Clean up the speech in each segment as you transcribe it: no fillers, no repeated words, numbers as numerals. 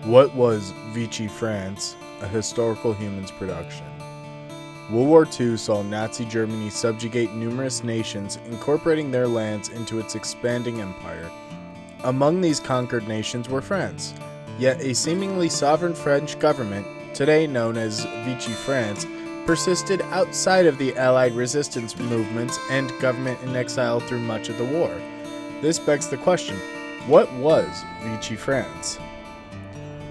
What was Vichy France, a historical humans production? World War II saw Nazi Germany subjugate numerous nations, incorporating their lands into its expanding empire. Among these conquered nations were France, yet a seemingly sovereign French government, today known as Vichy France, persisted outside of the Allied resistance movements and government in exile through much of the war. This begs the question, what was Vichy France?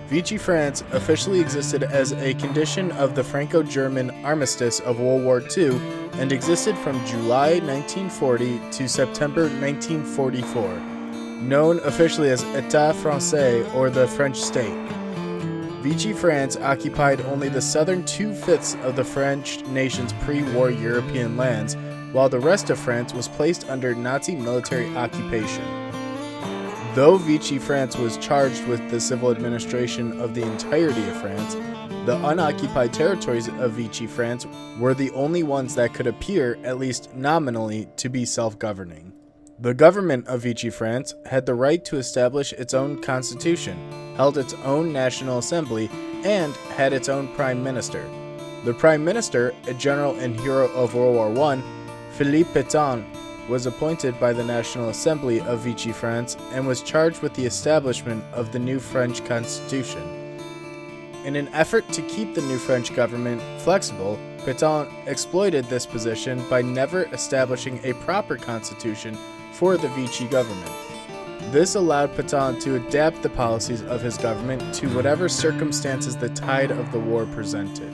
Vichy France officially existed as a condition of the Franco-German armistice of World War II and existed from July 1940 to September 1944, known officially as État Français or the French State. Vichy France occupied only the southern 2/5 of the French nation's pre-war European lands, while the rest of France was placed under Nazi military occupation. Though Vichy France was charged with the civil administration of the entirety of France, the unoccupied territories of Vichy France were the only ones that could appear, at least nominally, to be self-governing. The government of Vichy France had the right to establish its own constitution, held its own national assembly, and had its own prime minister. The prime minister, a general and hero of World War I, Philippe Pétain, was appointed by the National Assembly of Vichy France and was charged with the establishment of the new French constitution. In an effort to keep the new French government flexible, Pétain exploited this position by never establishing a proper constitution for the Vichy government. This allowed Pétain to adapt the policies of his government to whatever circumstances the tide of the war presented.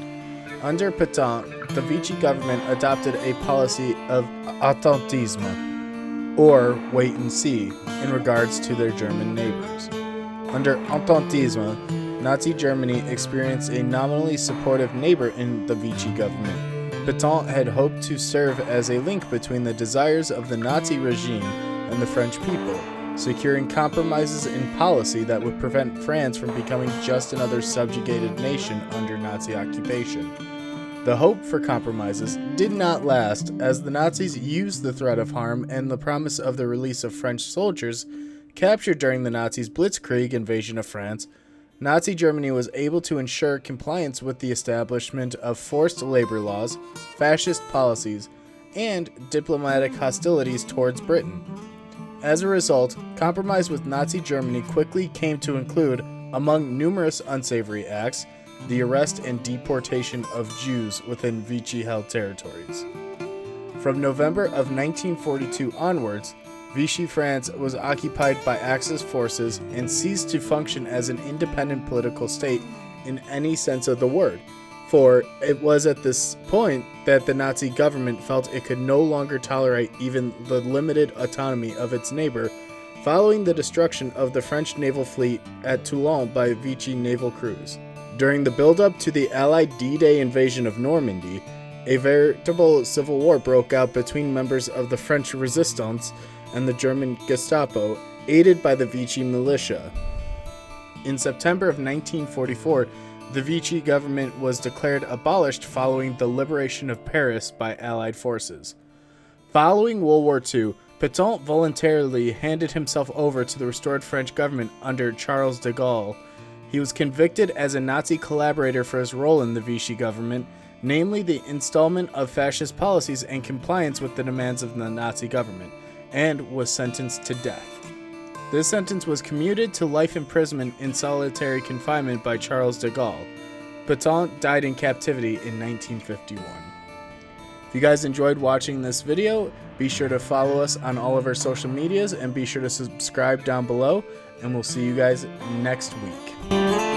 Under Pétain, the Vichy government adopted a policy of attentisme, or wait and see, in regards to their German neighbors. Under attentisme, Nazi Germany experienced a nominally supportive neighbor in the Vichy government. Pétain had hoped to serve as a link between the desires of the Nazi regime and the French people, securing compromises in policy that would prevent France from becoming just another subjugated nation under Nazi occupation. The hope for compromises did not last, as the Nazis used the threat of harm and the promise of the release of French soldiers captured during the Nazis' Blitzkrieg invasion of France. Nazi Germany was able to ensure compliance with the establishment of forced labor laws, fascist policies, and diplomatic hostilities towards Britain. As a result, compromise with Nazi Germany quickly came to include, among numerous unsavory acts, the arrest and deportation of Jews within Vichy-held territories. From November of 1942 onwards, Vichy France was occupied by Axis forces and ceased to function as an independent political state in any sense of the word, for it was at this point that the Nazi government felt it could no longer tolerate even the limited autonomy of its neighbor following the destruction of the French naval fleet at Toulon by Vichy naval crews. During the build-up to the Allied D-Day invasion of Normandy, a veritable civil war broke out between members of the French resistance and the German Gestapo, aided by the Vichy militia. In September of 1944, the Vichy government was declared abolished following the liberation of Paris by Allied forces. Following World War II, Pétain voluntarily handed himself over to the restored French government under Charles de Gaulle. He was convicted as a Nazi collaborator for his role in the Vichy government, namely the installment of fascist policies and compliance with the demands of the Nazi government, and was sentenced to death. This sentence was commuted to life imprisonment in solitary confinement by Charles de Gaulle. Pétain died in captivity in 1951. If you guys enjoyed watching this video, be sure to follow us on all of our social medias and be sure to subscribe down below, and we'll see you guys next week.